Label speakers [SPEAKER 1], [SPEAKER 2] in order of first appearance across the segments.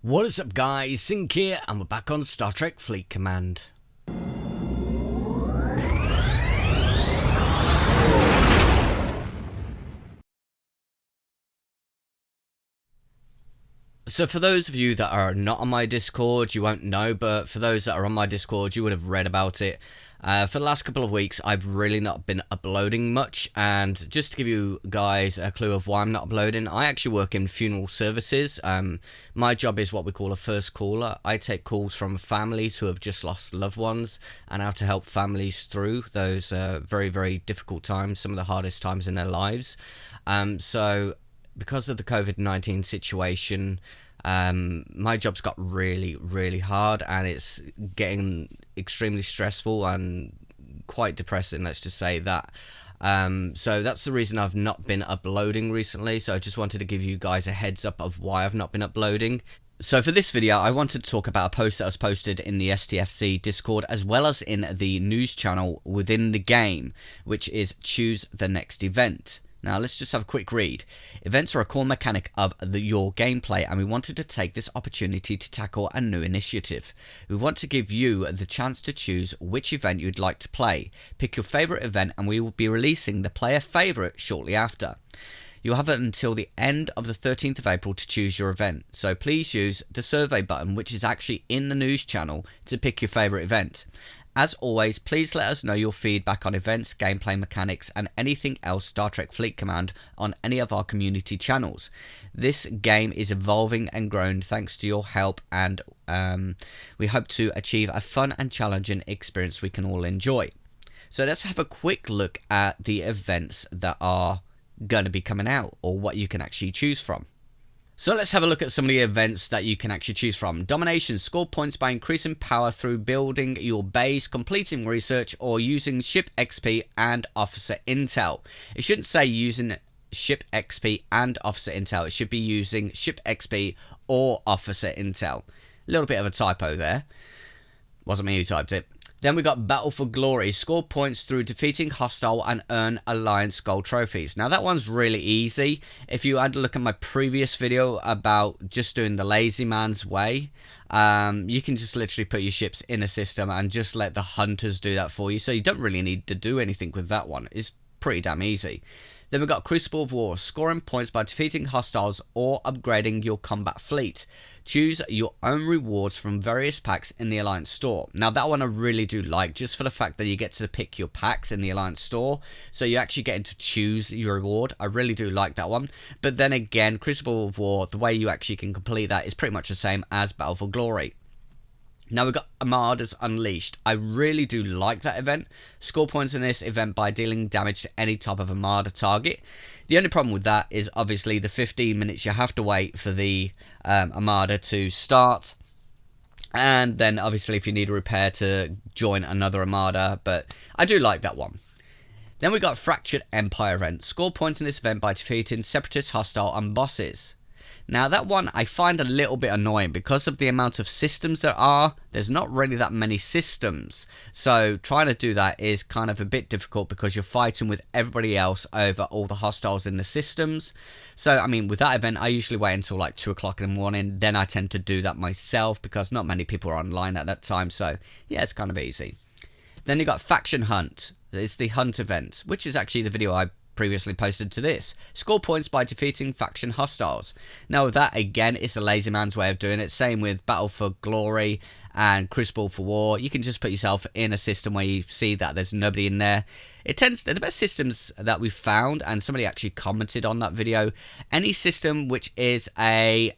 [SPEAKER 1] What is up guys, Synq here, and we're back on Star Trek Fleet Command. So for those of you that are not on my Discord, you won't know, but for those that are on my Discord, you would have read about it. For the last couple of weeks, I've really not been uploading much, and just to give you guys a clue of why I'm not uploading, I actually work in funeral services. My job is what we call a first caller. I take calls from families who have just lost loved ones, and how to help families through those very, very difficult times, some of the hardest times in their lives. So because of the COVID-19 situation, my job's got really hard, and it's getting extremely stressful and quite depressing, let's just say that. So that's the reason I've not been uploading recently, so I just wanted to give you guys a heads up of why I've not been uploading. So for this video, I wanted to talk about a post that was posted in the stfc Discord, as well as in the news channel within the game, which is choose the next event. Now let's just have a quick read. Events are a core mechanic of your gameplay, and we wanted to take this opportunity to tackle a new initiative. We want to give you the chance to choose which event you'd like to play. Pick your favourite event, and we will be releasing the player favourite shortly after. You'll have until the end of the 13th of April to choose your event, so please use the survey button, which is actually in the news channel, to pick your favourite event. As always, please let us know your feedback on events, gameplay mechanics, and anything else Star Trek Fleet Command on any of our community channels. This game is evolving and growing thanks to your help, and we hope to achieve a fun and challenging experience we can all enjoy. So let's have a quick look at the events that are going to be coming out, or what you can actually choose from. So let's have a look at some of the events that you can actually choose from. Domination. Score points by increasing power through building your base, completing research, or using ship XP and officer intel. It shouldn't say using ship XP and officer intel. It should be using ship XP or officer intel. A little bit of a typo there. Wasn't me who typed it. Then we got Battle for Glory. Score points through defeating hostile and earn Alliance Gold trophies. Now that one's really easy. If you had a look at my previous video about just doing the lazy man's way, you can just literally put your ships in a system and just let the hunters do that for you. So you don't really need to do anything with that one. It's pretty damn easy. Then we've got Crucible of War, scoring points by defeating hostiles or upgrading your combat fleet. Choose your own rewards from various packs in the Alliance store. Now that one I really do like, just for the fact that you get to pick your packs in the Alliance store, so you actually get to choose your reward. I really do like that one. But then again, Crucible of War, the way you actually can complete that is pretty much the same as Battle for Glory. Now we've got Armadas Unleashed. I really do like that event. Score points in this event by dealing damage to any type of Armada target. The only problem with that is obviously the 15 minutes you have to wait for the Armada to start. And then obviously if you need a repair to join another Armada. But I do like that one. Then we got Fractured Empire event. Score points in this event by defeating Separatist, hostile and bosses. Now that one I find a little bit annoying because of the amount of systems there are. There's not really that many systems, so trying to do that is kind of a bit difficult because you're fighting with everybody else over all the hostiles in the systems. So I mean, with that event I usually wait until like 2 o'clock in the morning, then I tend to do that myself because not many people are online at that time, so yeah, it's kind of easy. Then you got Faction Hunt. It's the hunt event, which is actually the video I previously posted to this. Score points by defeating faction hostiles. Now that again is the lazy man's way of doing it. Same with Battle for Glory and Crucible for War. You can just put yourself in a system where you see that there's nobody in there. It tends to, the best systems that we've found, and somebody actually commented on that video, any system which is a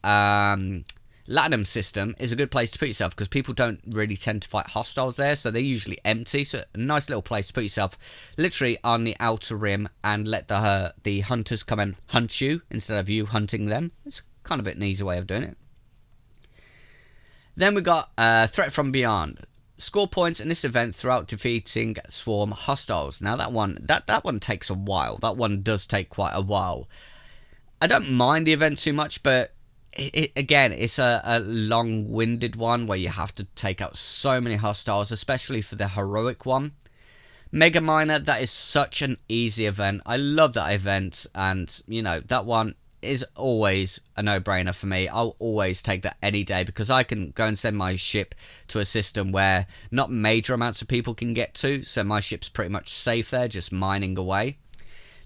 [SPEAKER 1] Latinum system is a good place to put yourself because people don't really tend to fight hostiles there, so they're usually empty. So a nice little place to put yourself, literally on the outer rim, and let the hunters come and hunt you instead of you hunting them. It's kind of an easy way of doing it. Then we got Threat from Beyond. Score points in this event throughout defeating swarm hostiles. Now that one takes a while. That one does take quite a while. I don't mind the event too much, but again, it's a long-winded one where you have to take out so many hostiles, especially for the heroic one. Mega Miner, that is such an easy event. I love that event, and you know, that one is always a no-brainer for me. I'll always take that any day, because I can go and send my ship to a system where not major amounts of people can get to, so my ship's pretty much safe there, just mining away.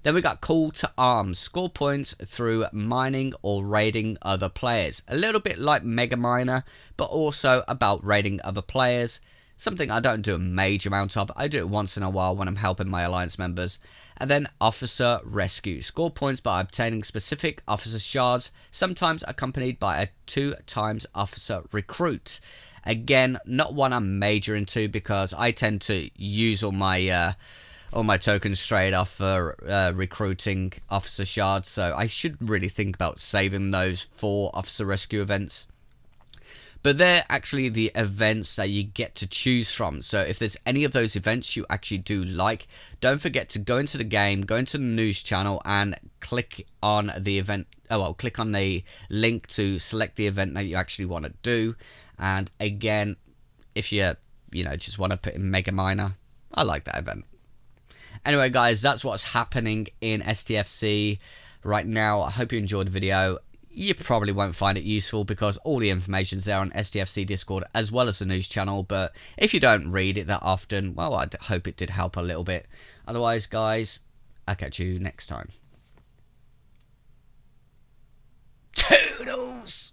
[SPEAKER 1] Then we got call to arms, score points through mining or raiding other players. A little bit like Mega Miner, but also about raiding other players. Something I don't do a major amount of. I do it once in a while when I'm helping my alliance members. And then officer rescue, score points by obtaining specific officer shards, sometimes accompanied by a 2x officer recruit. Again, not one I'm major into, because I tend to use all my tokens straight off for recruiting officer shards, so I should really think about saving those for officer rescue events. But they're actually the events that you get to choose from. So if there's any of those events you actually do like, don't forget to go into the game, go into the news channel, and click on the event. Click on the link to select the event that you actually want to do. And again, if you just want to put in Mega Miner, I like that event. Anyway, guys, that's what's happening in STFC right now. I hope you enjoyed the video. You probably won't find it useful, because all the information's there on STFC Discord as well as the news channel. But if you don't read it that often, well, I hope it did help a little bit. Otherwise, guys, I'll catch you next time. Toodles!